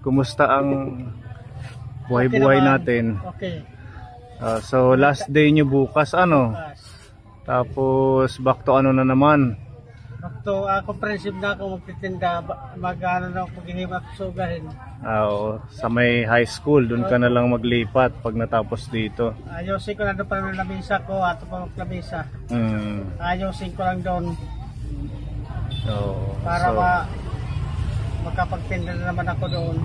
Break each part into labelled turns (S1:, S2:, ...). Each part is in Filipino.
S1: Kumusta ang buhay-buhay natin?
S2: Okay.
S1: So last day nyo bukas ano? Tapos back to ano na naman?
S2: Back to comprehensive na ako magtitinda. Mag-ano na ako pag-ihimap sugahin.
S1: Oo, sa may high school, doon ka na lang maglipat pag natapos dito.
S2: Ayusin ko lang doon pa ng lamisa ko at lamisa. Ayusin ko lang doon. Para makapagtinda na naman ako doon.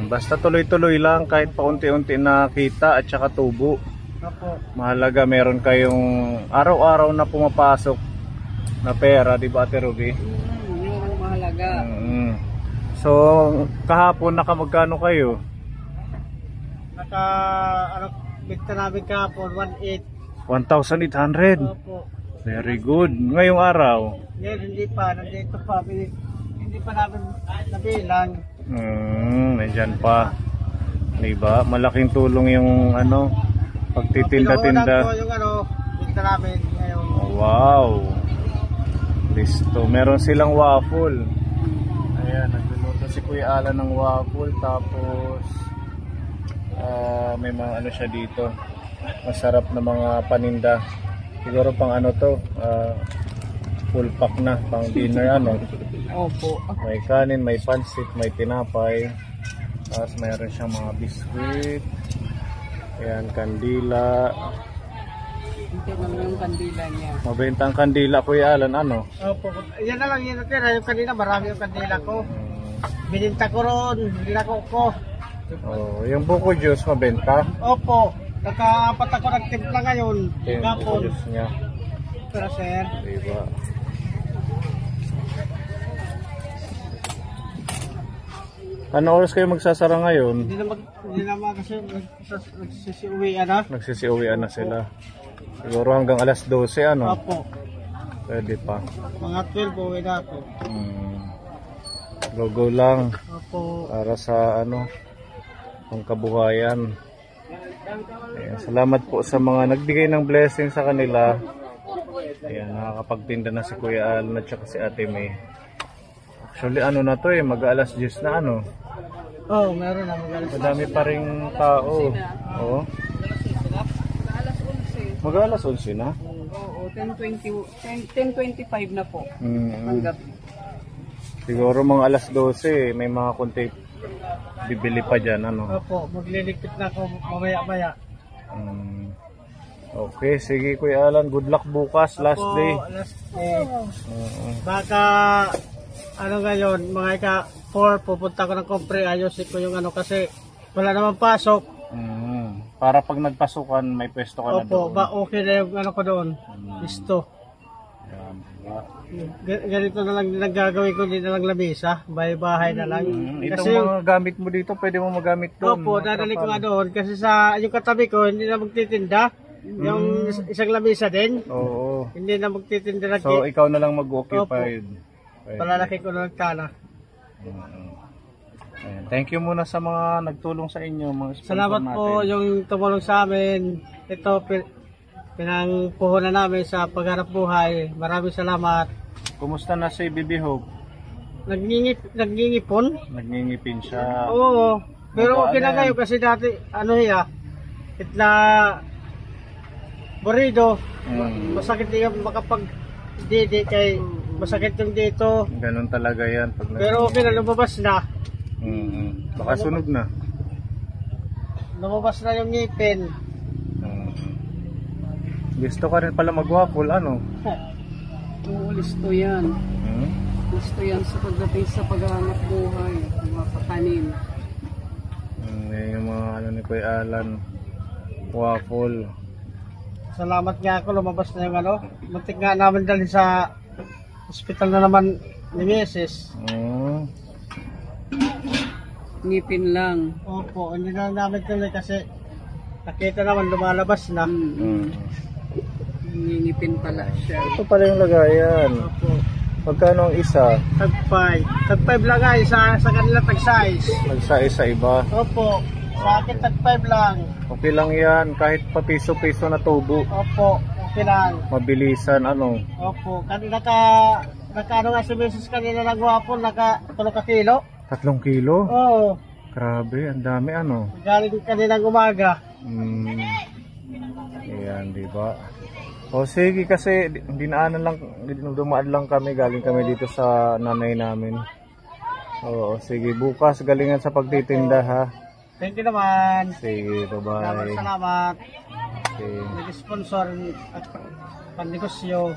S1: Basta tuloy-tuloy lang kahit paunti-unti na kita at saka tubo.
S2: Opo.
S1: Mahalaga meron kayong araw-araw na pumapasok na pera, di ba Ate Ruby?
S2: Yun ang mahalaga.
S1: So, kahapon nakamagkano kayo?
S2: Bigta namin kahapon,
S1: 1,800.
S2: Opo.
S1: Very good. Ngayong araw?
S2: Ngayon hindi pa, nandito pa. Hindi pa namin nabilang.
S1: Nandyan pa. Diba? Malaking tulong yung ano, pagtitinda-tinda.
S2: Ko yung bigta namin ngayon.
S1: Wow. Listo. Meron silang waffle. Ayan, nagluluto si Kuya Alan ng waffle. Tapos may mga ano siya dito. Masarap na mga paninda. Siguro pang ano to, full pack na, pang dinner ano.
S2: Opo.
S1: May kanin, may pansit, may tinapay. Tapos mayroon siyang mga biskuit. Ayan, kandila.
S2: Ito naman yung kandila niya.
S1: Mabenta ang kandila, Kuya Alan, ano?
S2: Opo. Yan na lang yun natira. Yung kanina marami yung kandila ko. Bininta ko ron. Binako ko.
S1: Oh, yung buko juice mabenta?
S2: Opo. Naka-apat ako nagtimpla ngayon.
S1: Yung buko juice niya.
S2: Pero sir.
S1: Diba? Ano oras kayo magsasara ngayon?
S2: Hindi naman kasi nagsisiuwian na.
S1: Nagsisiuwian na sila. Siguro hanggang alas 12 ano?
S2: Opo.
S1: Pwede pa.
S2: Mga 12 uwi na ako.
S1: Go lang.
S2: Opo.
S1: Para sa ano, ang kabuhayan. Ayan, salamat po sa mga nagbigay ng blessing sa kanila. Ayan, nakakapagtinda na si Kuya Alan at saka si Ate May. Actually ano na to mag-alas 10 na ano.
S2: Oh, meron na mag-alas.
S1: Madami pa ring tao. Oo. Mag-alas 11 na?
S2: Oo, 10:25 na po.
S1: Siguro mga alas 12 may mga konti bibili pa dyan ano.
S2: Opo, magliligpit na ako mamaya-maya.
S1: Okay, sige Kuya Alan, good luck bukas, last day.
S2: Last day. Baka ano ngayon, mga ika-4 pupunta ko ng kompre, ayusin ko yung ano kasi wala naman pasok.
S1: Para pag nagpasukan may pwesto ka na doon.
S2: Opo, okay na yung ano ko doon. Listo. Ganito na lang din gagawin ko, hindi na lang lamisa, bahay-bahay na lang.
S1: Itong mga gamit mo dito, pwede mo magamit doon.
S2: Opo, dadali ko nga doon kasi sa yung katabi ko hindi na magtitinda. Yung isang lamisa din.
S1: Oo.
S2: Hindi na magtitinda lagi.
S1: So ikaw na lang mag-occupied.
S2: Palalaki ko na lang kana.
S1: Thank you muna sa mga nagtulong sa inyo, mga sponsor
S2: salamat
S1: natin.
S2: po yung tumulong sa amin. Ito pinangpuhunan namin sa pagharap buhay. Maraming salamat.
S1: Kumusta na si Bibi Hope?
S2: Nagngingipon?
S1: Nagngingipin siya.
S2: Oo. Pero okay na kayo kasi dati ano hiya. Itna burido. Masakit niya makapag-didi kay masakit yung dito.
S1: Ganun talaga yan.
S2: Pero okay na, lumabas na.
S1: Baka sunog na.
S2: Lumabas na yung ngipin.
S1: Gusto ka rin pala mag-waffle, ano?
S2: Oo, listo yan. Listo yan sa pagdating sa paghahanap buhay. Mga patanim.
S1: Yung mga ano ni Kuya Alan. Waffle.
S2: Salamat nga ako, lumabas na yung ano. Muntik nga namin dali sa hospital na naman ni Mrs. Ngipin lang. Opo, hindi na namin tuloy kasi nakita naman lumalabas na. Ngingipin pala siya.
S1: Ito pala yung lagayan.
S2: Opo.
S1: Magkano ang isa?
S2: Tag 5 lang ay sa kanila tag size.
S1: Nagsa-isa iba?
S2: Opo. Sa akin tag 5 lang.
S1: Okay lang yan, kahit pa piso-piso na tubo.
S2: Opo, okay lang.
S1: Mabilisan, ano?
S2: Opo, naka ano nga si Mrs. kanina nagwapo, naka 3 kilo.
S1: 3 kilo?
S2: Oo.
S1: Grabe, ang dami ano.
S2: Galing kaninang umaga.
S1: Ayan, di ba? O sige, kasi dumaan lang kami, galing kami dito sa nanay namin. Oo, sige, bukas galingan sa pagtitinda ha.
S2: Thank you naman.
S1: Sige, bye-bye.
S2: Salamat.
S1: Okay.
S2: Nag-sponsor at pandegosyo.